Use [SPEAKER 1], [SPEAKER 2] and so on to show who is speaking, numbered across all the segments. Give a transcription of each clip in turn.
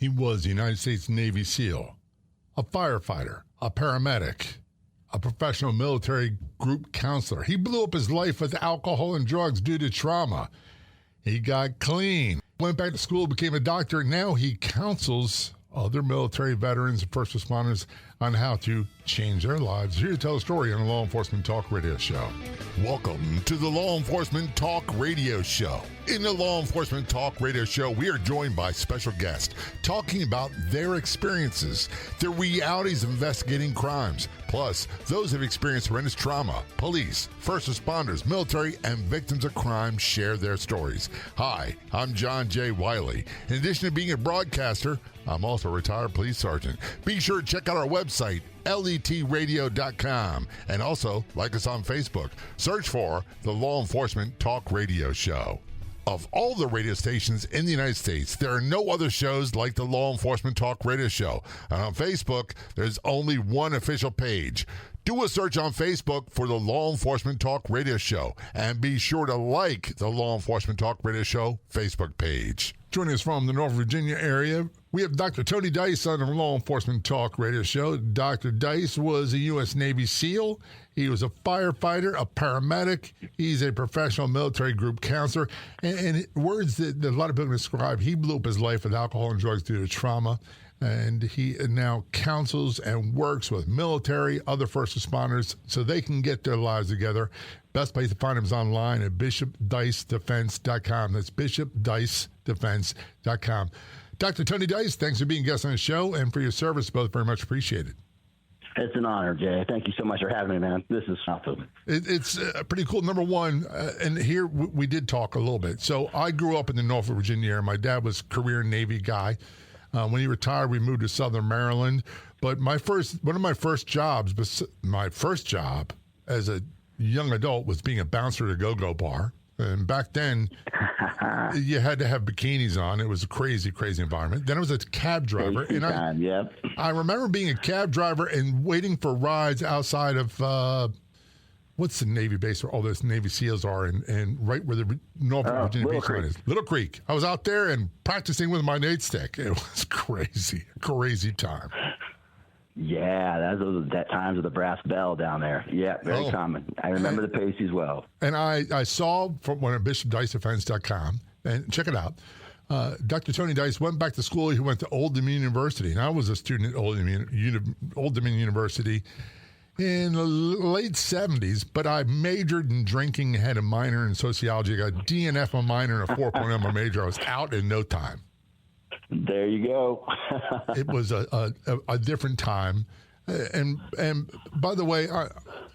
[SPEAKER 1] He was a United States Navy SEAL, a firefighter, a paramedic, a professional military group counselor. He blew up his life with alcohol and drugs due to trauma. He got clean, went back to school, became a doctor. Now he counsels other military veterans and first responders on how to change their lives. Here to tell a story on the Law Enforcement Talk Radio Show.
[SPEAKER 2] Welcome to the Law Enforcement Talk Radio Show. In the Law Enforcement Talk Radio Show, we are joined by special guests talking about their experiences, their realities of investigating crimes, plus those who have experienced horrendous trauma. Police, first responders, military, and victims of crime share their stories. Hi, I'm John J. Wiley. In addition to being a broadcaster, I'm also a retired police sergeant. Be sure to check out our website, letradio.com, and also like us on Facebook. Search for the Law Enforcement Talk Radio Show. Of all the radio stations in the United States, there are no other shows like the Law Enforcement Talk Radio Show. And on Facebook, there's only one official page. Do a search on Facebook for the Law Enforcement Talk Radio Show, and be sure to like the Law Enforcement Talk Radio Show Facebook page.
[SPEAKER 1] Joining us from the Northern Virginia area, we have Dr. Tony Dice on the Law Enforcement Talk Radio Show. Dr. Dice was a U.S. Navy SEAL. He was a firefighter, a paramedic. He's a professional military group counselor. And words that a lot of people describe, he blew up his life with alcohol and drugs due to trauma. And he now counsels and works with military, other first responders, so they can get their lives together. Best place to find him is online at bishopdicedefense.com. That's bishopdicedefense.com. Dr. Tony Dice, thanks for being a guest on the show and for your service. Both very much appreciated.
[SPEAKER 3] It's an honor, Jay. Thank you so much for having me, man. This is awesome.
[SPEAKER 1] It's pretty cool. Number one, and here we did talk a little bit. So I grew up in the Norfolk, Virginia area. My dad was a career Navy guy. When he retired, we moved to Southern Maryland. But one of my first jobs as a young adult was being a bouncer at a go-go bar. And back then, you had to have bikinis on. It was a crazy, crazy environment. Then I was a cab driver. I remember being a cab driver and waiting for rides outside of, what's the Navy base where all those Navy SEALs are, and right where the Norfolk, Virginia beach line is. Little Creek. I was out there and practicing with my nightstick. It was crazy, crazy time.
[SPEAKER 3] Yeah, those times with the brass bell down there. Yeah, very common. I remember the Pacey's well.
[SPEAKER 1] And I saw from one at bishopdicedefense.com, and check it out. Dr. Tony Dice went back to school. He went to Old Dominion University, and I was a student at Old Dominion University in the late 70s, but I majored in drinking, had a minor in sociology. I got a DNF, a minor, and a 4.0 my major. I was out in no time.
[SPEAKER 3] There you go.
[SPEAKER 1] It was a different time. And by the way,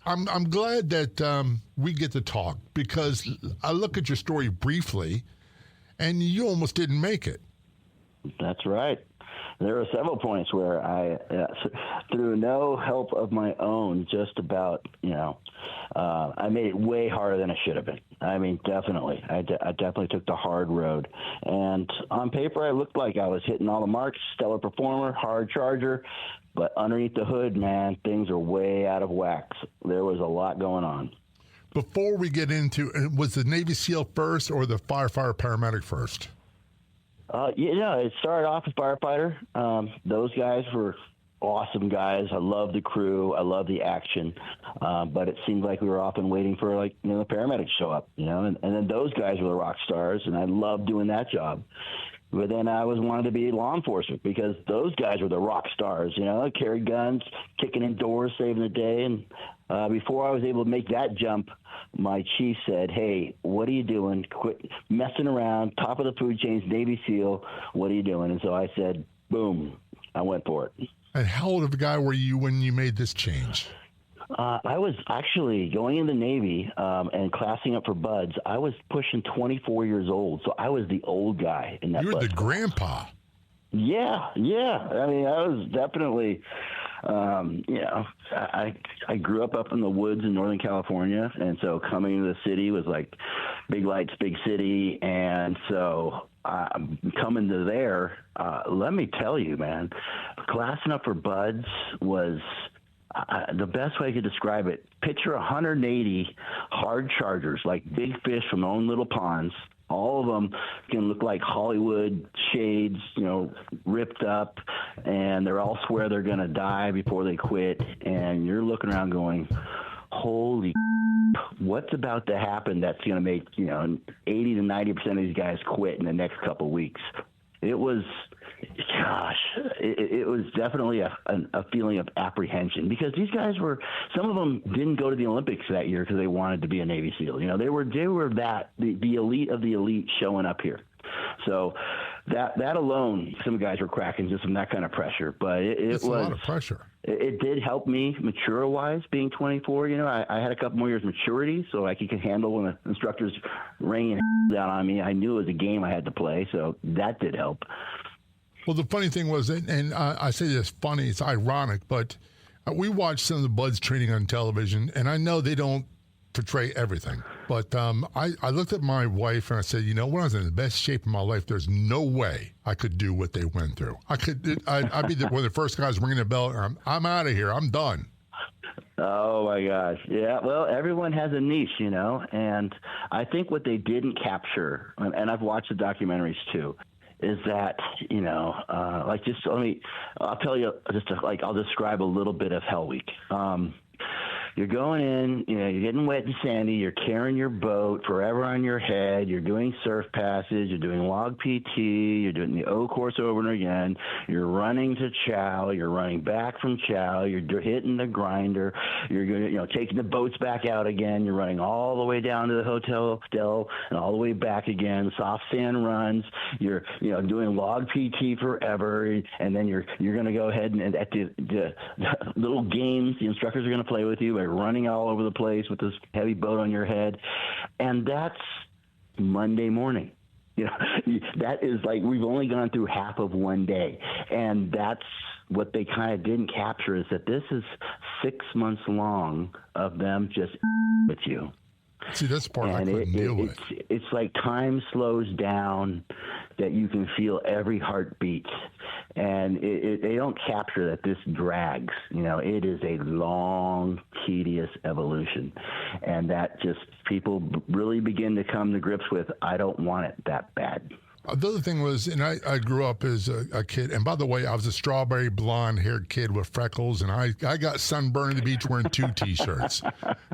[SPEAKER 1] I'm glad that we get to talk, because I look at your story briefly, and you almost didn't make it.
[SPEAKER 3] That's right. There were several points where I, through no help of my own, just about, I made it way harder than I should have been. I mean, definitely. I definitely took the hard road. And on paper, I looked like I was hitting all the marks, stellar performer, hard charger. But underneath the hood, man, things are way out of whack. There was a lot going on.
[SPEAKER 1] Before we get into, was the Navy SEAL first or the firefighter paramedic first?
[SPEAKER 3] It started off as firefighter. Those guys were awesome guys. I love the crew. I love the action. But it seemed like we were often waiting for the paramedics to show up, and then those guys were the rock stars, and I loved doing that job. But then I wanted to be law enforcement, because those guys were the rock stars, carried guns, kicking in doors, saving the day. And before I was able to make that jump, my chief said, "Hey, what are you doing? Quit messing around. Top of the food chain, Navy SEAL. What are you doing?" And so I said, boom, I went for it.
[SPEAKER 1] And how old of a guy were you when you made this change?
[SPEAKER 3] I was actually going in the Navy and classing up for buds. I was pushing 24 years old, so I was the old guy in that.
[SPEAKER 1] You were the grandpa.
[SPEAKER 3] Yeah. I mean, I was definitely, I grew up in the woods in Northern California, and so coming to the city was like big lights, big city, and so coming to there, let me tell you, man, classing up for buds was the best way I could describe it. Picture 180 hard chargers, like big fish from their own little ponds, All of them can look like Hollywood shades, ripped up, and they all swear they're going to die before they quit. And you're looking around going, holy, what's about to happen that's going to make, 80 to 90% of these guys quit in the next couple of weeks? It was, it was definitely a feeling of apprehension, because these guys some of them didn't go to the Olympics that year because they wanted to be a Navy SEAL. They were the elite of the elite showing up here. So that alone, some guys were cracking just from that kind of pressure. But it's
[SPEAKER 1] a lot of pressure.
[SPEAKER 3] It did help me mature-wise, being 24. I had a couple more years maturity, so I could handle when the instructors raining down on me. I knew it was a game I had to play, so that did help.
[SPEAKER 1] Well, the funny thing was, and I say this funny, it's ironic, but we watched some of the Buds training on television, and I know they don't portray everything. But I looked at my wife and I said, when I was in the best shape of my life, there's no way I could do what they went through. I'd be one of the first guys ringing the bell. I'm out of here. I'm done.
[SPEAKER 3] Oh, my gosh. Yeah, well, everyone has a niche, and I think what they didn't capture, and I've watched the documentaries too, is that, I'll tell you, I'll describe a little bit of Hell Week. You're going in, you're getting wet and sandy, you're carrying your boat forever on your head, you're doing surf passes, you're doing log PT, you're doing the O course over and again, you're running to chow, you're running back from chow, you're hitting the grinder, you're going taking the boats back out again, you're running all the way down to the hotel and all the way back again, soft sand runs, you're doing log PT forever, and then you're going to go ahead and at the little games the instructors are going to play with you by running all over the place with this heavy boat on your head. And that's Monday morning. That is like, we've only gone through half of one day. And that's what they kind of didn't capture, is that this is 6 months long of them just with you.
[SPEAKER 1] See, that's the part I couldn't deal with.
[SPEAKER 3] It's like time slows down, that you can feel every heartbeat. And they don't capture that this drags. It is a long, tedious evolution. And that just, people really begin to come to grips with, I don't want it that bad.
[SPEAKER 1] The other thing was, and I grew up as a kid, and by the way, I was a strawberry blonde-haired kid with freckles, and I got sunburned at the beach wearing 2 T-shirts.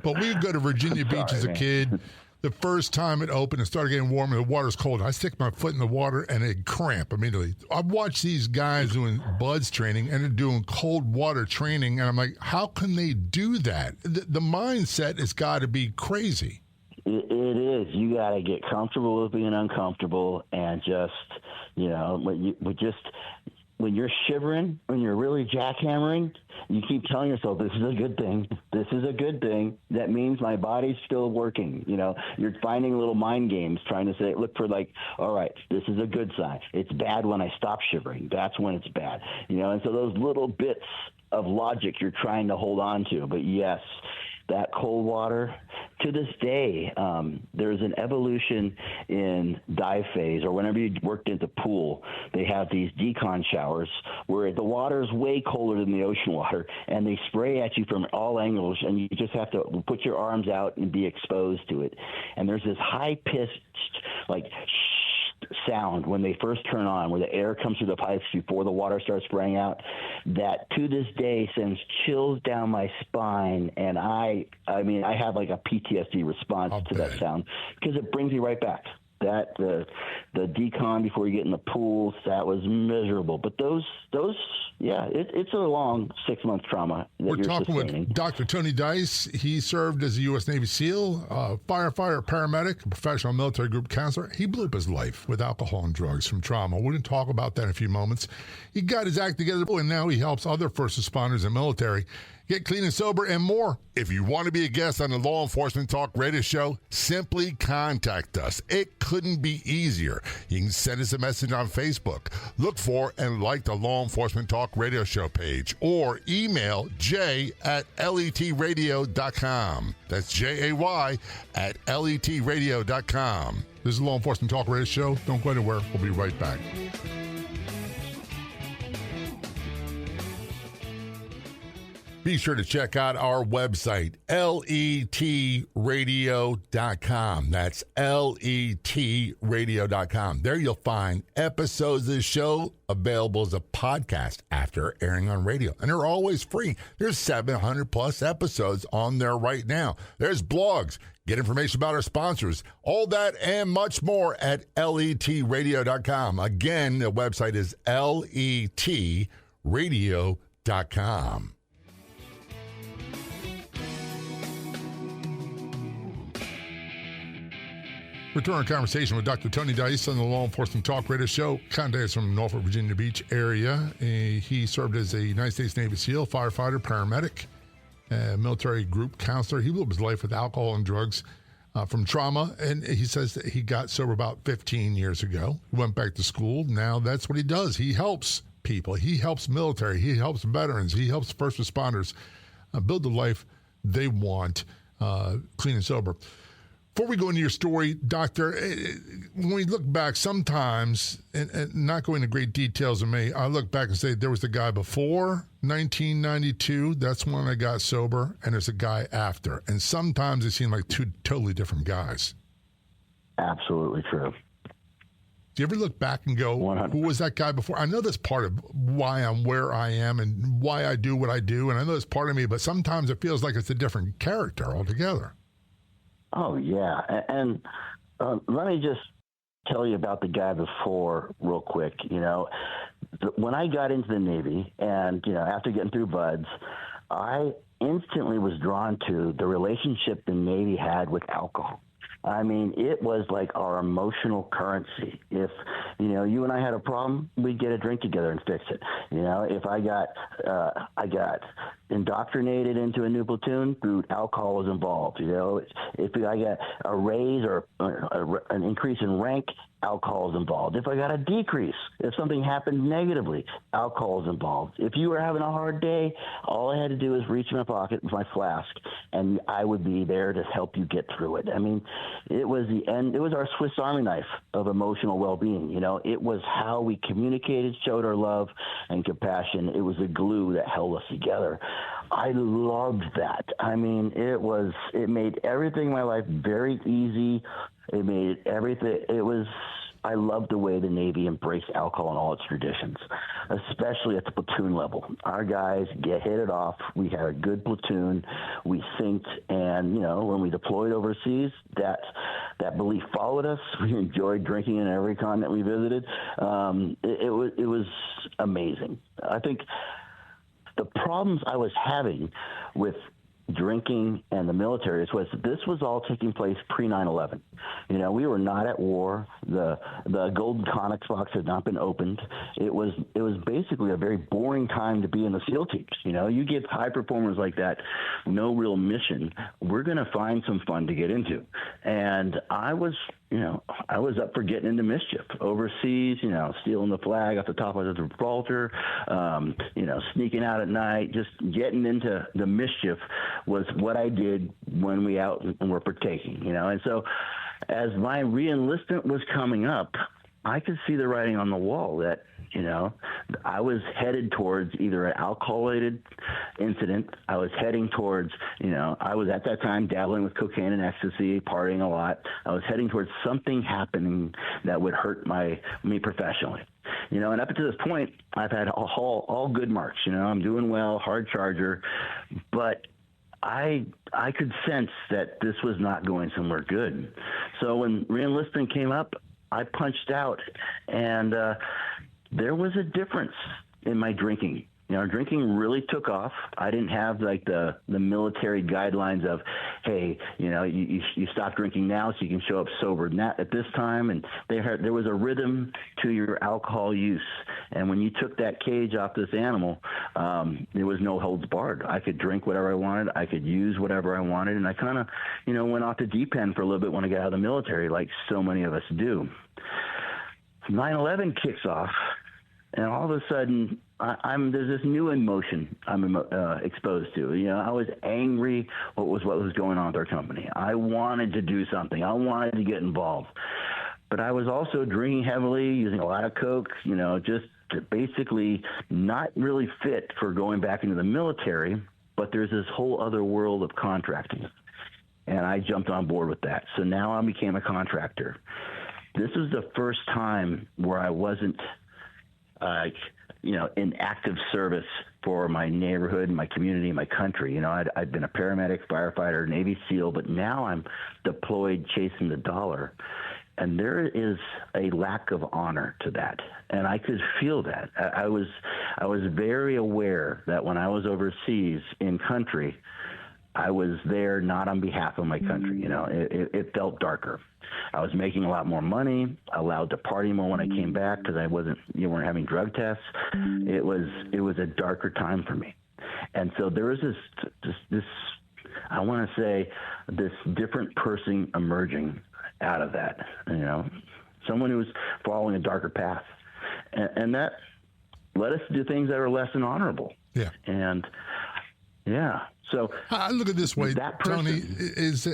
[SPEAKER 1] But we would go to Virginia Beach as a kid. The first time it opened and started getting warm and the water's cold, I stick my foot in the water and it cramp immediately. I've watched these guys doing Buds training and they're doing cold water training, and I'm like, how can they do that? The mindset has got to be crazy.
[SPEAKER 3] It is. You got to get comfortable with being uncomfortable, and just, when you're shivering, when you're really jackhammering, you keep telling yourself, this is a good thing. This is a good thing. That means my body's still working. You're finding little mind games trying to say, look for all right, this is a good sign. It's bad when I stop shivering. That's when it's bad. And so those little bits of logic you're trying to hold on to. But yes, that cold water, to this day, there's an evolution in dive phase, or whenever you worked at the pool, they have these decon showers where the water is way colder than the ocean water, and they spray at you from all angles, and you just have to put your arms out and be exposed to it. And there's this high-pitched, sound when they first turn on, where the air comes through the pipes before the water starts spraying out, that to this day sends chills down my spine. And I have like a PTSD response to that sound, because it brings me right back. That the decon before you get in the pools, that was miserable. But those it's a long 6-month trauma that
[SPEAKER 1] We're
[SPEAKER 3] you're
[SPEAKER 1] talking
[SPEAKER 3] sustaining.
[SPEAKER 1] with Dr. Tony Dice. He served as a U.S. Navy SEAL, firefighter, paramedic, professional military group counselor. He blew up his life with alcohol and drugs from trauma. We're going to talk about that in a few moments. He got his act together, and now he helps other first responders and military get clean and sober and more.
[SPEAKER 2] If you want to be a guest on the Law Enforcement Talk Radio Show, simply contact us. It couldn't be easier. You can send us a message on Facebook. Look for and like the Law Enforcement Talk Radio Show page, or email jay@letradio.com. That's JAY@letradio.com.
[SPEAKER 1] This is the Law Enforcement Talk Radio Show. Don't go anywhere. We'll be right back.
[SPEAKER 2] Be sure to check out our website, letradio.com. That's letradio.com. There you'll find episodes of the show available as a podcast after airing on radio. And they're always free. There's 700 plus episodes on there right now. There's blogs. Get information about our sponsors. All that and much more at letradio.com. Again, the website is letradio.com.
[SPEAKER 1] Return our conversation with Dr. Tony Dice on the Law Enforcement Talk Radio Show. Contact us from Norfolk, Virginia Beach area. He served as a United States Navy SEAL, firefighter, paramedic, military group counselor. He lived his life with alcohol and drugs from trauma, and he says that he got sober about 15 years ago. He went back to school. Now that's what he does. He helps people. He helps military. He helps veterans. He helps first responders build the life they want, clean and sober. Before we go into your story, Doctor, when we look back, sometimes, and not going into great details of me, I look back and say there was the guy before 1992, that's when I got sober, and there's a guy after. And sometimes they seem like two totally different guys.
[SPEAKER 3] Absolutely true.
[SPEAKER 1] Do you ever look back and go,
[SPEAKER 3] 100.
[SPEAKER 1] Who was that guy before? I know that's part of why I'm where I am and why I do what I do, and I know it's part of me, but sometimes it feels like it's a different character altogether.
[SPEAKER 3] Oh, yeah. And let me just tell you about the guy before real quick. You know, when I got into the Navy and, you know, after getting through BUD/S, I instantly was drawn to the relationship the Navy had with alcohol. I mean, it was like our emotional currency. If, you know, you and I had a problem, we'd get a drink together and fix it. You know, if I got indoctrinated into a new platoon, dude, alcohol was involved. You know, if I got a raise or an increase in rank, alcohol is involved. If I got a decrease, if something happened negatively, alcohol is involved. If you were having a hard day, all I had to do was reach in my pocket with my flask, and I would be there to help you get through it. I mean, it was the end. It was our Swiss Army knife of emotional well-being. You know, it was how we communicated, showed our love and compassion. It was the glue that held us together. I loved that. I mean, it made everything in my life very easy. It made everything, I loved the way the Navy embraced alcohol and all its traditions, especially at the platoon level. Our guys hit it off. We had a good platoon. We synced, and, you know, when we deployed overseas, that belief followed us. We enjoyed drinking in every continent we visited. It was amazing. I think the problems I was having with drinking and the military was this was all taking place pre 9/11. You know, we were not at war. The golden Conex box had not been opened. It was basically a very boring time to be in the SEAL teams. You know, you give high performers like that no real mission, we're going to find some fun to get into. And I was up for getting into mischief overseas, you know, stealing the flag off the top of the Gibraltar, you know, sneaking out at night, just getting into the mischief was what I did when we out and were partaking, you know. And so as my re-enlistment was coming up, I could see the writing on the wall that, you know, I was headed towards either an alcohol-related incident. I was heading towards, you know, I was at that time dabbling with cocaine and ecstasy, partying a lot. I was heading towards something happening that would hurt me professionally. You know, and up to this point, I've had all good marks. You know, I'm doing well, hard charger, but I could sense that this was not going somewhere good. So when re-enlistment came up, I punched out, and there was a difference in my drinking. You know, drinking really took off. I didn't have like the military guidelines of, hey, you know, you stop drinking now so you can show up sober at this time. And there was a rhythm to your alcohol use. And when you took that cage off this animal, there was no holds barred. I could drink whatever I wanted. I could use whatever I wanted. And I kind of, you know, went off the deep end for a little bit when I got out of the military, like so many of us do. 9/11 kicks off, and all of a sudden, there's this new emotion I'm exposed to. You know, I was angry what was going on with our company. I wanted to do something. I wanted to get involved. But I was also drinking heavily, using a lot of coke, you know, just basically not really fit for going back into the military. but there's this whole other world of contracting. And I jumped on board with that. So now I became a contractor. This was the first time where I wasn't, in active service for my neighborhood, my community, my country. I'd been a paramedic, firefighter, Navy SEAL, but now I'm deployed chasing the dollar. And there is a lack of honor to that. And I could feel that. I was very aware that when I was overseas in country, I was there not on behalf of my country. It felt darker. I was making a lot more money, allowed to party more when I came back because I wasn't, weren't having drug tests. It was a darker time for me. And so there was this I want to say, this different person emerging out of that, someone who was following a darker path. And that led us to do things that are less than honorable.
[SPEAKER 1] Yeah.
[SPEAKER 3] And yeah. So
[SPEAKER 1] I look at it this way,
[SPEAKER 3] that person,
[SPEAKER 1] Tony, is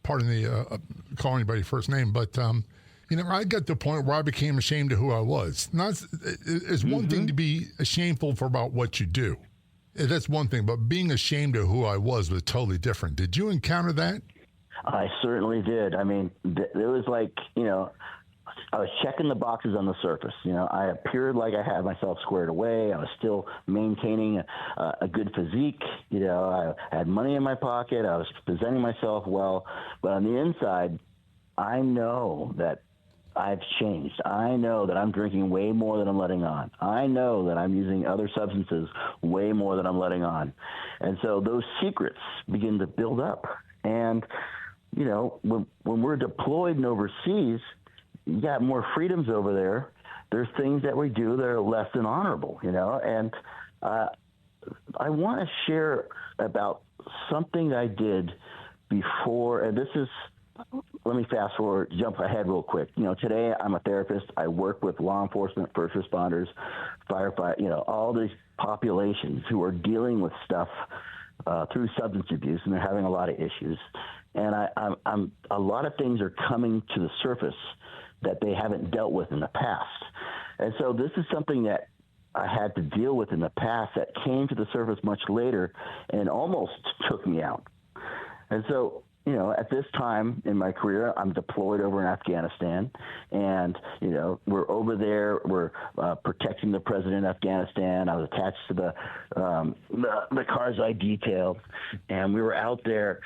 [SPEAKER 1] pardon the calling anybody first name, but I got to the point where I became ashamed of who I was. It's one thing to be shameful for about what you do. That's one thing, but being ashamed of who I was totally different. Did you encounter that?
[SPEAKER 3] I certainly did. I mean, it was like, I was checking the boxes on the surface. I appeared like I had myself squared away. I was still maintaining a good physique. I had money in my pocket. I was presenting myself well. But on the inside, I know that I've changed. I know that I'm drinking way more than I'm letting on. I know that I'm using other substances way more than I'm letting on. And so those secrets begin to build up. And, when we're deployed and overseas, you got more freedoms over there. There's things that we do that are less than honorable, and I want to share about something I did before, and let me fast forward, jump ahead real quick. Today I'm a therapist. I work with law enforcement, first responders, firefighters, all these populations who are dealing with stuff through substance abuse, and they're having a lot of issues. And I'm a lot of things are coming to the surface that they haven't dealt with in the past. And so this is something that I had to deal with in the past that came to the surface much later and almost took me out. And so, at this time in my career, I'm deployed over in Afghanistan, and, we're over there, we're protecting the president of Afghanistan. I was attached to the cars I detailed, and we were out there,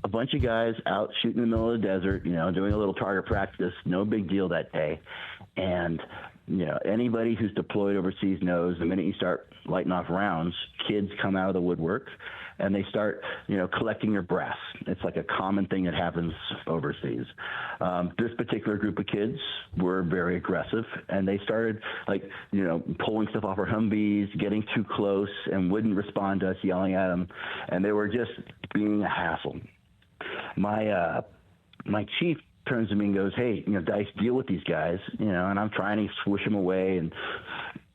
[SPEAKER 3] a bunch of guys out shooting in the middle of the desert, doing a little target practice, no big deal that day. And, anybody who's deployed overseas knows the minute you start lighting off rounds, kids come out of the woodwork and they start, collecting your brass. It's like a common thing that happens overseas. This particular group of kids were very aggressive, and they started pulling stuff off our Humvees, getting too close, and wouldn't respond to us yelling at them. And they were just being a hassle. My chief turns to me and goes, "Hey, Dice, deal with these guys," and I'm trying to swish them away,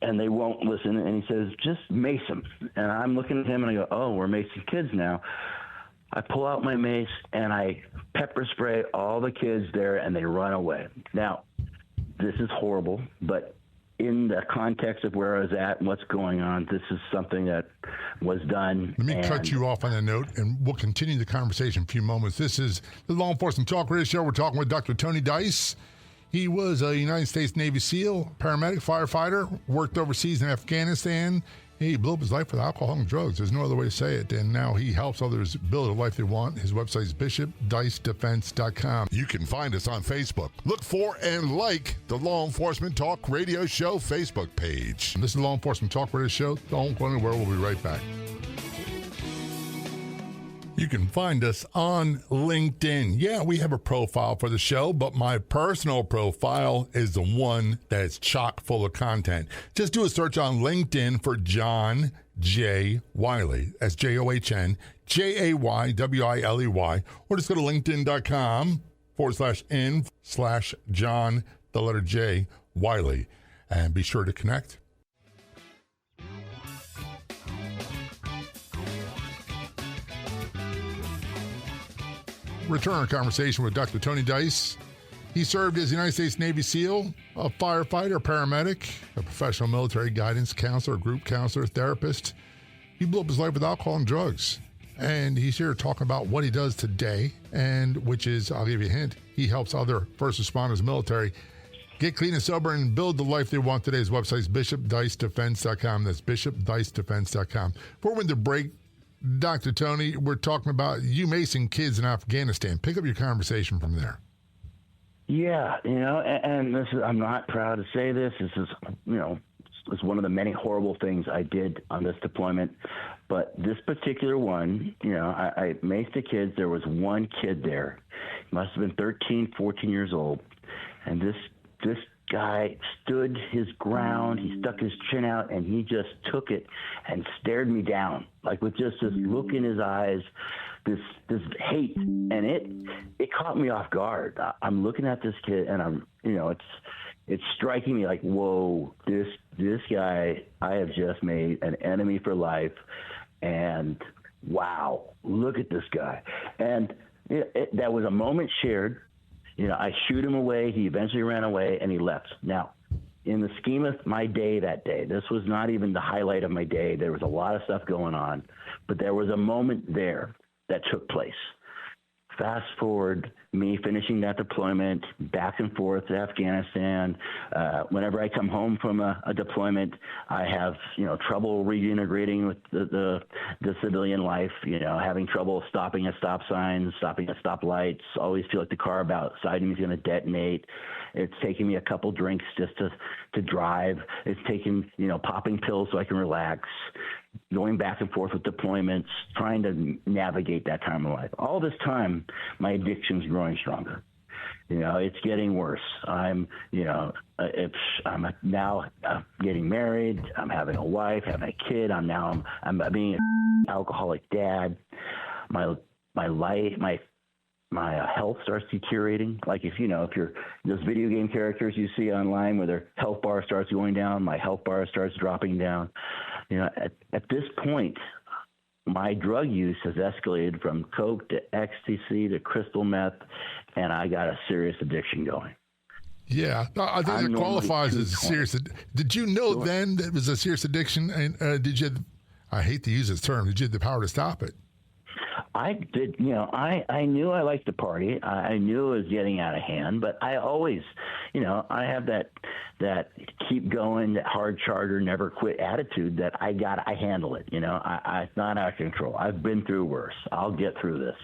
[SPEAKER 3] and they won't listen. And he says, "Just mace them." And I'm looking at him and I go, "Oh, we're macing kids now." I pull out my mace and I pepper spray all the kids there, and they run away. Now, this is horrible, but in the context of where I was at and what's going on, this is something that was done.
[SPEAKER 1] Let me cut you off on that note, and we'll continue the conversation in a few moments. This is the Law Enforcement Talk Radio Show. We're talking with Dr. Tony Dice. He was a United States Navy SEAL, paramedic, firefighter, worked overseas in Afghanistan. He blew up his life with alcohol and drugs. There's no other way to say it. And now he helps others build a life they want. His website is bishopdicedefense.com.
[SPEAKER 2] You can find us on Facebook. Look for and like the Law Enforcement Talk Radio Show Facebook page.
[SPEAKER 1] This is the Law Enforcement Talk Radio Show. Don't go anywhere. We'll be right back. You can find us on LinkedIn. Yeah, we have a profile for the show, but my personal profile is the one that's chock full of content. Just do a search on LinkedIn for John J. Wiley. That's JOHN JAYWILEY. Or just go to linkedin.com/in/John, the letter J, Wiley. And be sure to connect. Return our conversation with Dr. Tony Dice. He served as United States Navy SEAL, a firefighter, a paramedic, a professional military guidance counselor, group counselor, therapist. He blew up his life with alcohol and drugs. And he's here talking about what he does today, and which is, I'll give you a hint, he helps other first responders, military, get clean and sober and build the life they want today. His website is bishopdicedefense.com. That's bishopdicedefense.com. Before we went to break, Dr. Tony, we're talking about you macing kids in Afghanistan. Pick up your conversation from there.
[SPEAKER 3] Yeah, and this is, I'm not proud to say this. This is, it's one of the many horrible things I did on this deployment. But this particular one, I maced the kids. There was one kid there. He must have been 13, 14 years old. And this guy stood his ground. He stuck his chin out, and he just took it and stared me down, like with just this look in his eyes, this hate. And it caught me off guard. I'm looking at this kid, and I'm, it's striking me like, whoa, this guy, I have just made an enemy for life. And wow, look at this guy. And that was a moment shared. I shoot him away. He eventually ran away, and he left. Now, in the scheme of my day that day, this was not even the highlight of my day. There was a lot of stuff going on, but there was a moment there that took place. Fast forward, me finishing that deployment, back and forth to Afghanistan. Whenever I come home from a deployment, I have, trouble reintegrating with the civilian life, having trouble stopping at stop signs, stopping at stoplights, always feel like the car outside me is going to detonate. It's taking me a couple drinks just to drive. It's taking, popping pills so I can relax, going back and forth with deployments, trying to navigate that time of life. All this time, my addiction's growing stronger. It's getting worse. I'm now getting married. I'm having a wife, having a kid. I'm being an alcoholic dad. My life, my health starts deteriorating. Like if you're those video game characters you see online where their health bar starts going down, my health bar starts dropping down. At this point, my drug use has escalated from coke to ecstasy to crystal meth, and I got a serious addiction going.
[SPEAKER 1] Yeah, I think it qualifies as serious. Did you know then that it was a serious addiction? And did you? I hate to use this term. Did you have the power to stop it?
[SPEAKER 3] I did, I knew I liked to party. I knew it was getting out of hand, but I always, I have that keep going, that hard charger, never quit attitude that I handle it. It's not out of control. I've been through worse. I'll get through this,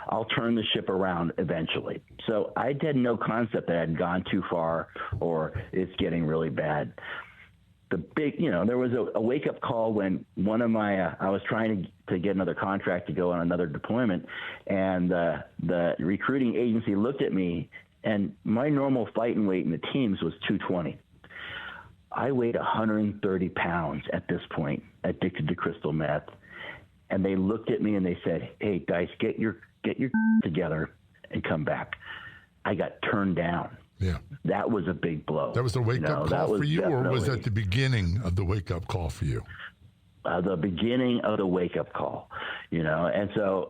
[SPEAKER 3] I'll turn the ship around eventually. So I had no concept that I had gone too far or it's getting really bad. The big, there was a wake-up call when one of my, I was trying to get another contract to go on another deployment, and the recruiting agency looked at me, and my normal fighting weight in the teams was 220. I weighed 130 pounds at this point, addicted to crystal meth, and they looked at me and they said, "Hey, Dice, get your together and come back." I got turned down.
[SPEAKER 1] Yeah.
[SPEAKER 3] That was a big blow.
[SPEAKER 1] That was the wake-up call for you, or was that the beginning of the wake-up call for you?
[SPEAKER 3] The beginning of the wake-up call, and so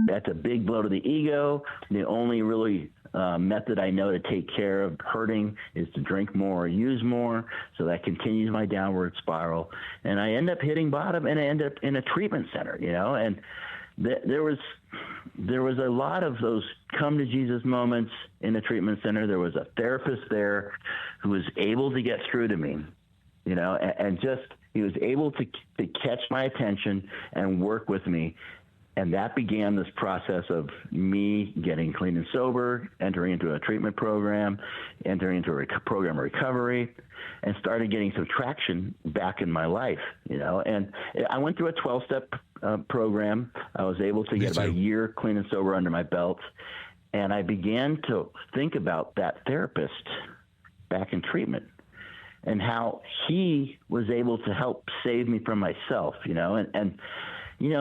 [SPEAKER 3] that's a big blow to the ego. The only really method I know to take care of hurting is to drink more or use more, so that continues my downward spiral. And I end up hitting bottom, and I end up in a treatment center, and there was a lot of those come to Jesus moments in the treatment center. There was a therapist there who was able to get through to me, and just he was able to catch my attention and work with me. And that began this process of me getting clean and sober, entering into a treatment program, entering into a program of recovery, and started getting some traction back in my life, And I went through a 12-step program. I was able to get about a year clean and sober under my belt. And I began to think about that therapist back in treatment and how he was able to help save me from myself, and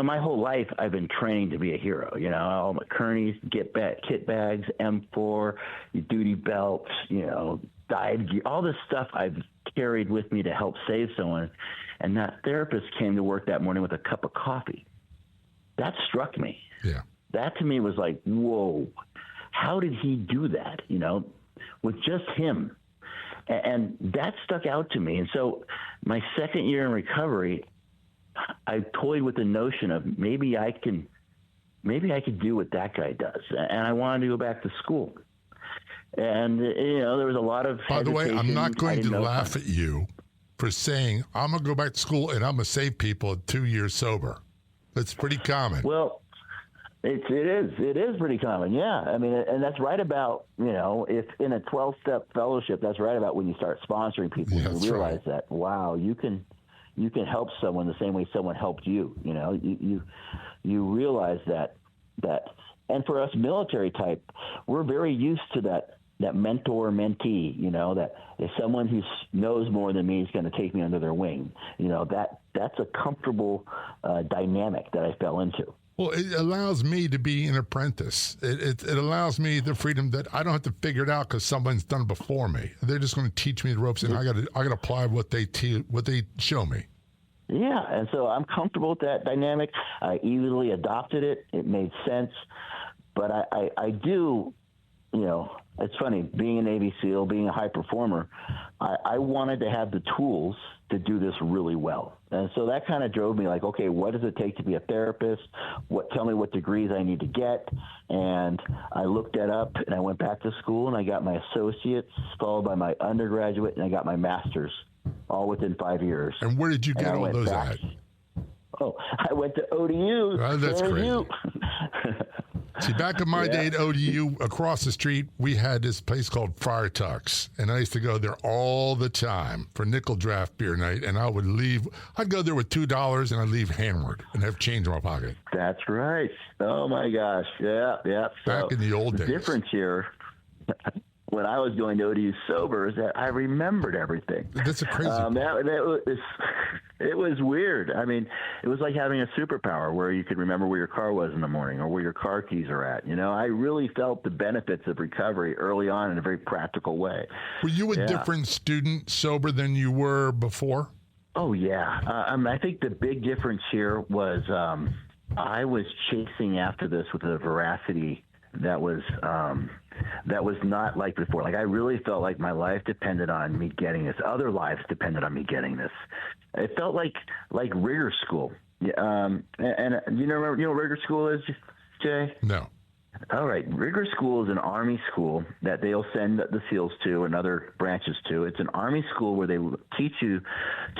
[SPEAKER 3] my whole life I've been trained to be a hero. All my Kearneys, kit bags, M4, duty belts, dive gear, all this stuff I've carried with me to help save someone. And that therapist came to work that morning with a cup of coffee. That struck me.
[SPEAKER 1] Yeah.
[SPEAKER 3] That to me was like, whoa, how did he do that? With just him. And that stuck out to me. And so my second year in recovery, I toyed with the notion of maybe I could do what that guy does, and I wanted to go back to school. And there was a lot of.
[SPEAKER 1] By the way, I'm not going to laugh
[SPEAKER 3] at
[SPEAKER 1] at you for saying I'm going to go back to school and I'm going to save people at 2 years sober. That's pretty common.
[SPEAKER 3] Well, it is pretty common. Yeah, I mean, and that's right about if in a 12-step fellowship, that's right about when you start sponsoring people.
[SPEAKER 1] Yeah,
[SPEAKER 3] you realize that you can help someone the same way someone helped you. You realize that, and for us military type, we're very used to that mentor mentee, that if someone who knows more than me is going to take me under their wing, that's a comfortable dynamic that I fell into.
[SPEAKER 1] Well, it allows me to be an apprentice. It allows me the freedom that I don't have to figure it out because someone's done it before me. They're just going to teach me the ropes, and I got to apply what they show me.
[SPEAKER 3] Yeah, and so I'm comfortable with that dynamic. I easily adopted it. It made sense. But I do, it's funny, being a Navy SEAL, being a high performer, I wanted to have the tools to do this really well. And so that kind of drove me like, okay, what does it take to be a therapist? Tell me what degrees I need to get. And I looked that up, and I went back to school, and I got my associates, followed by my undergraduate, and I got my master's, all within 5 years.
[SPEAKER 1] And where did you get all those at?
[SPEAKER 3] Oh, I went to ODU.
[SPEAKER 1] Oh, that's crazy. See, back in my day at ODU, across the street, we had this place called Friar Tuck's, and I used to go there all the time for nickel draft beer night, and I'd go there with $2, and I'd leave hammered and have change in my pocket.
[SPEAKER 3] That's right. Oh, my gosh. Yeah.
[SPEAKER 1] Back in the old days.
[SPEAKER 3] The difference here, when I was going to ODU sober, is that I remembered everything.
[SPEAKER 1] That's a crazy
[SPEAKER 3] it was weird. I mean, it was like having a superpower where you could remember where your car was in the morning or where your car keys are at. I really felt the benefits of recovery early on in a very practical way.
[SPEAKER 1] Were you a different student sober than you were before?
[SPEAKER 3] Oh, yeah. I think the big difference here was I was chasing after this with a veracity that was not like before. Like I really felt like my life depended on me getting this. Other lives depended on me getting this. It felt like rigor school. And you know what rigor school is, Jay?
[SPEAKER 1] No.
[SPEAKER 3] All right. Rigor school is an Army school that they'll send the SEALs to and other branches to. It's an Army school where they teach you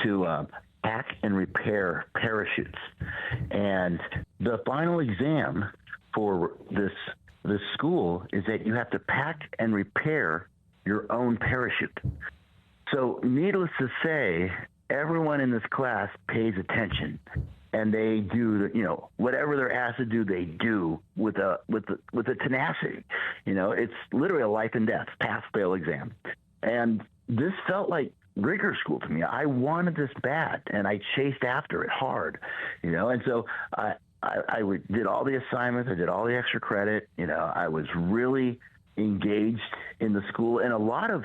[SPEAKER 3] to pack and repair parachutes. And the final exam for this school is that you have to pack and repair your own parachute. So needless to say, everyone in this class pays attention, and they do whatever they're asked to do, they do with a tenacity. It's literally a life and death pass-fail exam. And this felt like rigor school to me. I wanted this bad, and I chased after it hard, and so I did all the assignments. I did all the extra credit. I was really engaged in the school, and a lot of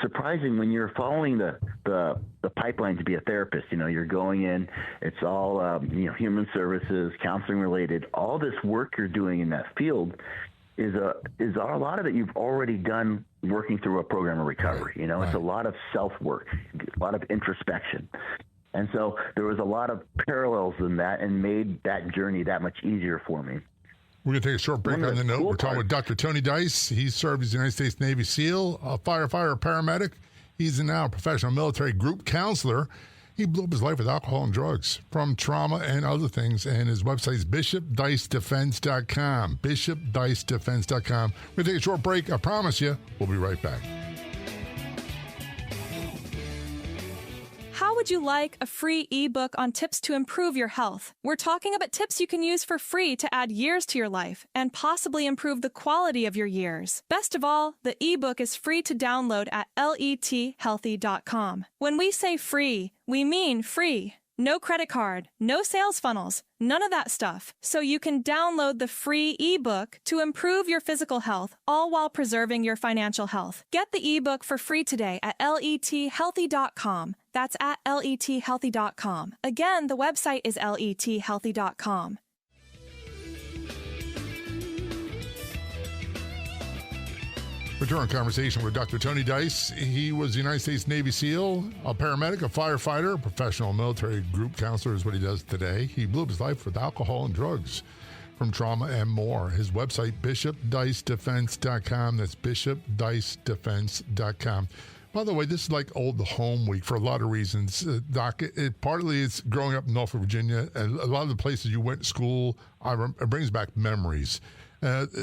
[SPEAKER 3] surprising when you're following the pipeline to be a therapist. You're going in. It's all human services, counseling related. All this work you're doing in that field is a lot of it you've already done working through a program of recovery.
[SPEAKER 1] Right.
[SPEAKER 3] It's a lot of self work, a lot of introspection. And so there was a lot of parallels in that and made that journey that much easier for me.
[SPEAKER 1] We're going to take a short break on the note. We're talking with Dr. Tony Dice. He served as a United States Navy SEAL, a firefighter, a paramedic. He's now a professional military group counselor. He blew up his life with alcohol and drugs from trauma and other things. And his website is bishopdicedefense.com. Bishopdicedefense.com. We're going to take a short break. I promise you, we'll be right back.
[SPEAKER 4] How would you like a free ebook on tips to improve your health? We're talking about tips you can use for free to add years to your life and possibly improve the quality of your years. Best of all, the ebook is free to download at lethealthy.com. When we say free, we mean free. No credit card, no sales funnels, none of that stuff. So you can download the free ebook to improve your physical health, all while preserving your financial health. Get the ebook for free today at lethealthy.com. That's at lethealthy.com. Again, the website is lethealthy.com.
[SPEAKER 1] Return conversation with Dr. Tony Dice. He was a United States Navy SEAL, a paramedic, a firefighter, a professional military group counselor is what he does today. He blew up his life with alcohol and drugs from trauma and more. His website, bishopdicedefense.com. That's bishopdicedefense.com. By the way, this is like old home week for a lot of reasons. Doc, partly it's growing up in Norfolk, Virginia, and a lot of the places you went to school, it brings back memories.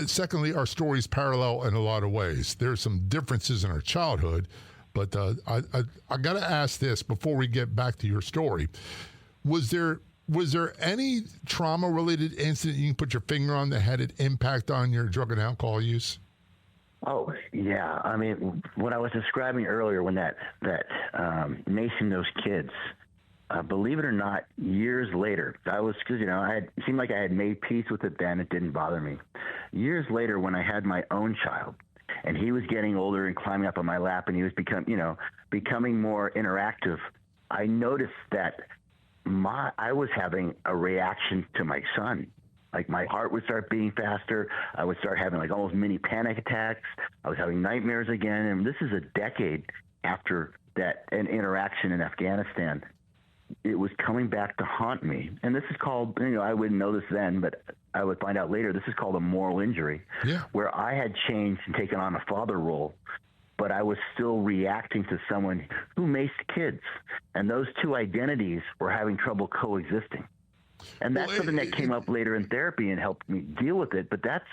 [SPEAKER 1] Secondly, our stories parallel in a lot of ways. There's some differences in our childhood, but I got to ask this before we get back to your story. Was there any trauma-related incident you can put your finger on that had an impact on your drug and alcohol use?
[SPEAKER 3] Oh, yeah. I mean, what I was describing earlier when that nation, those kids, believe it or not, years later, because, it seemed like I had made peace with it then. It didn't bother me. Years later, when I had my own child, and he was getting older and climbing up on my lap, and he was becoming more interactive, I noticed that I was having a reaction to my son. Like my heart would start beating faster. I would start having like almost mini panic attacks. I was having nightmares again. And this is a decade after that an interaction in Afghanistan. It was coming back to haunt me. And this is called, I wouldn't know this then, but I would find out later, this is called a moral injury, where I had changed and taken on a father role, but I was still reacting to someone who maced kids. And those two identities were having trouble coexisting. And that's something that came up later in therapy and helped me deal with it. But that's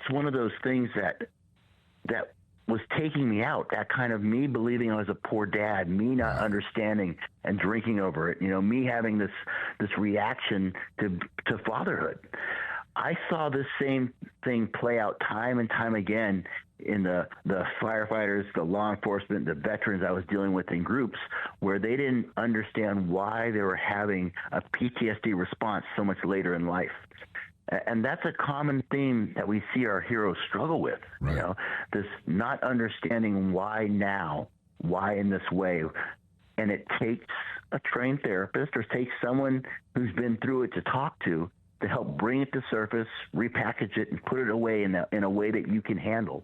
[SPEAKER 3] one of those things that was taking me out, that kind of me believing I was a poor dad, me not understanding and drinking over it, me having this reaction to fatherhood. I saw this same thing play out time and time again in the firefighters, the law enforcement, the veterans I was dealing with in groups where they didn't understand why they were having a PTSD response so much later in life. And that's a common theme that we see our heroes struggle with, this not understanding why now, why in this way. And it takes a trained therapist or it takes someone who's been through it to talk to help bring it to surface, repackage it, and put it away in a way that you can handle.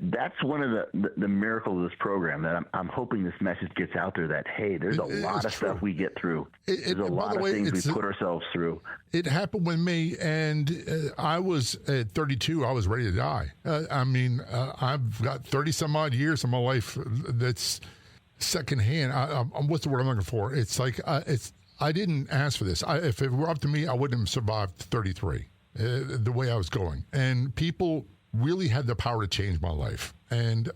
[SPEAKER 3] That's one of the miracles of this program that I'm hoping this message gets out there that, hey, there's a lot of stuff we get through. There's a lot of things we put ourselves through.
[SPEAKER 1] It happened with me, and I was at 32, I was ready to die. I've got 30 some odd years of my life that's secondhand. What's the word I'm looking for? It's like, I didn't ask for this. If it were up to me, I wouldn't have survived 33, the way I was going. And people really had the power to change my life. And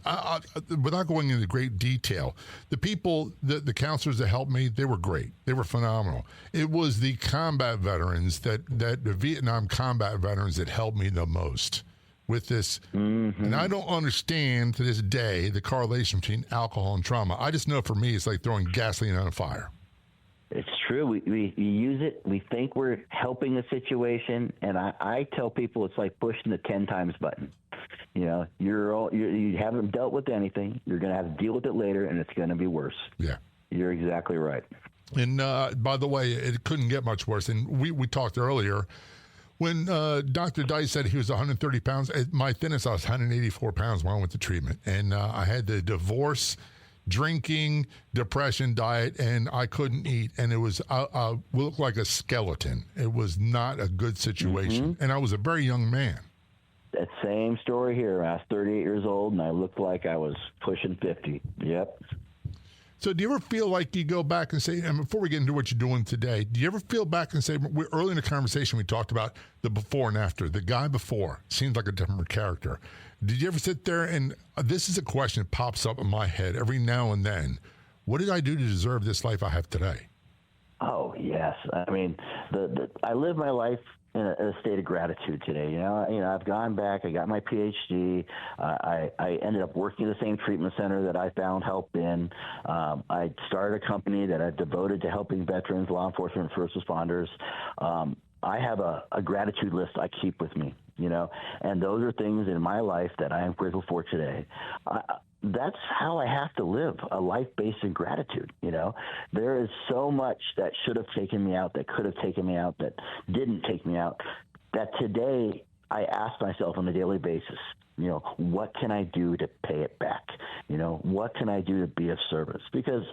[SPEAKER 1] without going into great detail, the people, the counselors that helped me, they were great. They were phenomenal. It was the combat veterans, the Vietnam combat veterans that helped me the most with this. Mm-hmm. And I don't understand to this day the correlation between alcohol and trauma. I just know for me, it's like throwing gasoline on a fire.
[SPEAKER 3] It's true. We use it. We think we're helping a situation, and I tell people it's like pushing the 10 times button. You haven't dealt with anything. You're going to have to deal with it later, and it's going to be worse. Yeah, you're exactly right.
[SPEAKER 1] And by the way, it couldn't get much worse. And we talked earlier when Dr. Dice said he was 130 pounds. At my thinnest, I was 184 pounds when I went to treatment, and I had the divorce, drinking, depression, diet, and I couldn't eat. And it was, I looked like a skeleton. It was not a good situation. Mm-hmm. And I was a very young man.
[SPEAKER 3] That same story here. I was 38 years old, and I looked like I was pushing 50. Yep.
[SPEAKER 1] So do you ever feel like you go back and say, and before we get into what you're doing today, do you ever feel back and say, early in the conversation we talked about the before and after, the guy before seems like a different character. Did you ever sit there and this is a question that pops up in my head every now and then. What did I do to deserve this life I have today?
[SPEAKER 3] Oh, yes. I mean, I live my life in a state of gratitude today. I've gone back. I got my PhD. I ended up working at the same treatment center that I found help in. I started a company that I devoted to helping veterans, law enforcement, and first responders. I have a gratitude list I keep with me, and those are things in my life that I am grateful for today. That's how I have to live, a life based in gratitude. There is so much that should have taken me out, that could have taken me out, that didn't take me out, that today I ask myself on a daily basis, what can I do to pay it back? What can I do to be of service? Because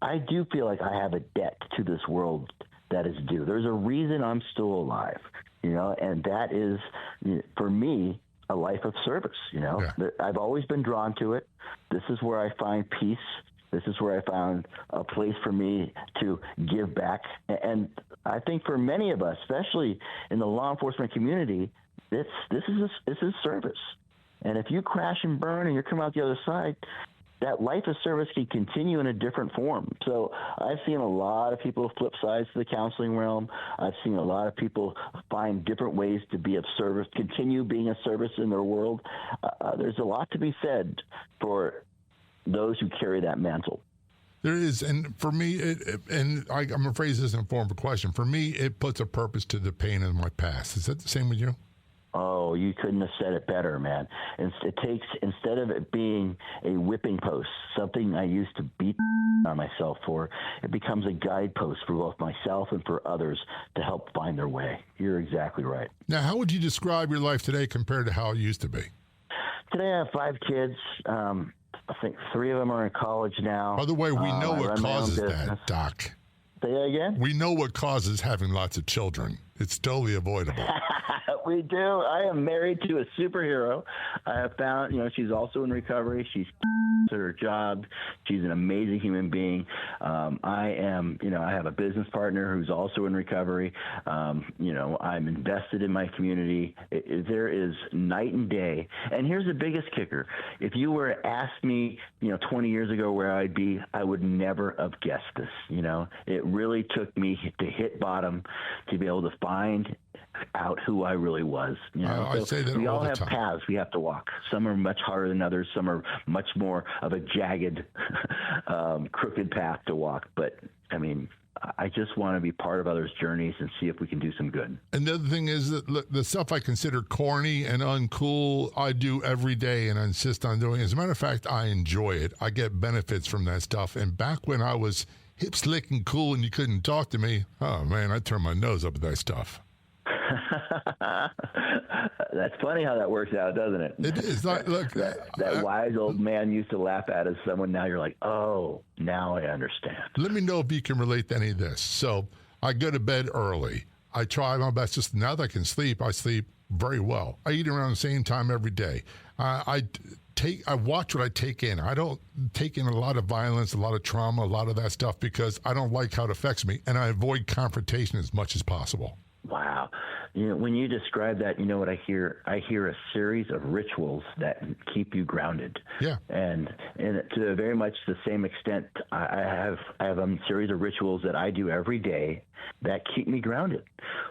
[SPEAKER 3] I do feel like I have a debt to this world that is due. There's a reason I'm still alive, and that is, for me, a life of service.
[SPEAKER 1] Yeah.
[SPEAKER 3] I've always been drawn to it. This is where I find peace. This is where I found a place for me to give back. And I think for many of us, especially in the law enforcement community, this is service. And if you crash and burn and you're coming out the other side, that life of service can continue in a different form. So I've seen a lot of people flip sides to the counseling realm. I've seen a lot of people find different ways to be of service, continue being of service in their world. There's a lot to be said for those who carry that mantle.
[SPEAKER 1] There is, and for me, I'm going to phrase this in form of a question. For me, it puts a purpose to the pain of my past. Is that the same with you?
[SPEAKER 3] Oh, you couldn't have said it better, man. It takes, instead of it being a whipping post, something I used to beat on myself for, it becomes a guidepost for both myself and for others to help find their way. You're exactly right.
[SPEAKER 1] Now, how would you describe your life today compared to how it used to be?
[SPEAKER 3] Today I have 5 kids. I think 3 of them are in college now.
[SPEAKER 1] By the way, we know what causes that, Doc.
[SPEAKER 3] Say that again?
[SPEAKER 1] We know what causes having lots of children. It's totally avoidable.
[SPEAKER 3] We do. I am married to a superhero. I have found, she's also in recovery. She's at her job. She's an amazing human being. I have a business partner who's also in recovery. I'm invested in my community. There is night and day. And here's the biggest kicker. If you were to ask me, 20 years ago where I'd be, I would never have guessed this. It really took me to hit bottom to be able to find out who I really was.
[SPEAKER 1] I say that
[SPEAKER 3] we all have
[SPEAKER 1] time.
[SPEAKER 3] paths we have to walk. Some are much harder than others. Some are much more of a jagged, crooked path to walk. But I just want to be part of others' journeys and see if we can do some good.
[SPEAKER 1] And the other thing is that the stuff I consider corny and uncool, I do every day and I insist on doing. As a matter of fact, I enjoy it. I get benefits from that stuff. And back when I was hip, slick, and cool and you couldn't talk to me, oh, man, I'd turn my nose up at that stuff.
[SPEAKER 3] That's funny how that works out, doesn't it?
[SPEAKER 1] It is. Look,
[SPEAKER 3] that wise old man used to laugh at as someone. Now you're like, oh, now I understand.
[SPEAKER 1] Let me know if you can relate to any of this. So I go to bed early. I try my best. Just now that I can sleep, I sleep very well. I eat around the same time every day. I watch what I take in. I don't take in a lot of violence, a lot of trauma, a lot of that stuff because I don't like how it affects me, and I avoid confrontation as much as possible.
[SPEAKER 3] Wow. When you describe that, what I hear? I hear a series of rituals that keep you grounded.
[SPEAKER 1] Yeah.
[SPEAKER 3] And to very much the same extent, I have a series of rituals that I do every day that keep me grounded.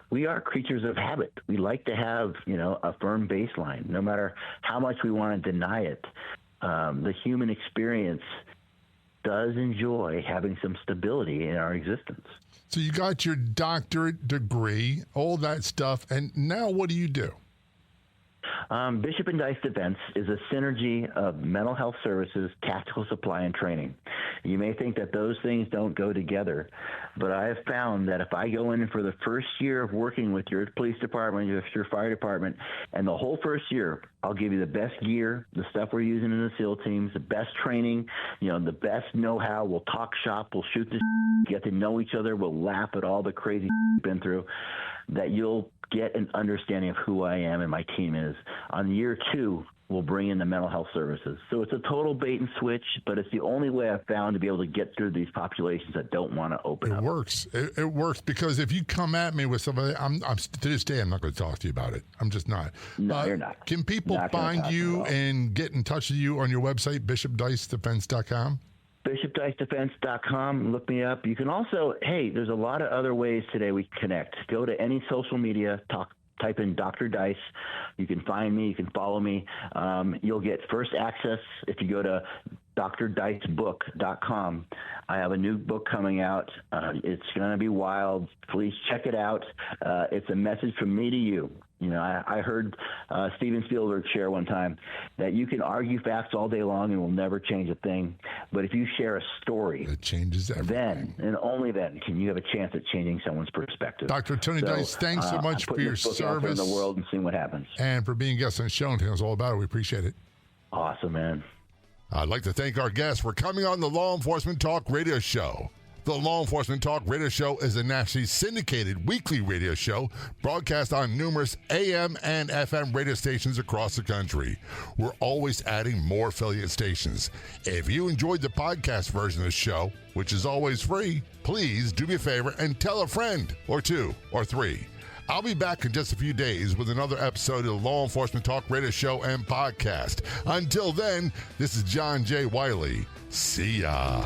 [SPEAKER 3] We are creatures of habit. We like to have, a firm baseline, no matter how much we want to deny it. The human experience does enjoy having some stability in our existence.
[SPEAKER 1] So you got your doctorate degree, all that stuff, and now what do you do?
[SPEAKER 3] Bishop and Dice Defense is a synergy of mental health services, tactical supply, and training. You may think that those things don't go together, but I have found that if I go in for the first year of working with your police department, your fire department, and the whole first year, I'll give you the best gear, the stuff we're using in the SEAL teams, the best training, the best know-how. We'll talk shop, we'll shoot this, get to know each other, we'll laugh at all the crazy we've been through, that you'll get an understanding of who I am and my team is. On year 2, we'll bring in the mental health services. So it's a total bait and switch, but it's the only way I've found to be able to get through these populations that don't want to open up.
[SPEAKER 1] It works. It works because if you come at me with somebody, I'm to this day, I'm not going to talk to you about it. I'm just not.
[SPEAKER 3] No, you're not.
[SPEAKER 1] Can people find you and get in touch with you on your website, bishopdicedefense.com?
[SPEAKER 3] bishopdicedefense.com. Look me up. You can also, there's a lot of other ways today we can connect. Go to any social media, type in Dr. Dice. You can find me. You can follow me. You'll get first access if you go to drdicebook.com. I have a new book coming out. It's going to be wild. Please check it out. It's a message from me to you. You know, I heard Steven Spielberg share one time that you can argue facts all day long and will never change a thing. But if you share a story,
[SPEAKER 1] it changes everything.
[SPEAKER 3] Then and only then can you have a chance at changing someone's perspective.
[SPEAKER 1] Dr. Tony Dice, thanks so much for your service
[SPEAKER 3] in the world and seeing what happens.
[SPEAKER 1] And for being guest on the show and telling us all about it. We appreciate it.
[SPEAKER 3] Awesome, man.
[SPEAKER 2] I'd like to thank our guests for coming on the Law Enforcement Talk Radio Show. The Law Enforcement Talk Radio Show is a nationally syndicated weekly radio show broadcast on numerous AM and FM radio stations across the country. We're always adding more affiliate stations. If you enjoyed the podcast version of the show, which is always free, please do me a favor and tell a friend or two or three. I'll be back in just a few days with another episode of the Law Enforcement Talk Radio Show and podcast. Until then, this is John J. Wiley. See ya.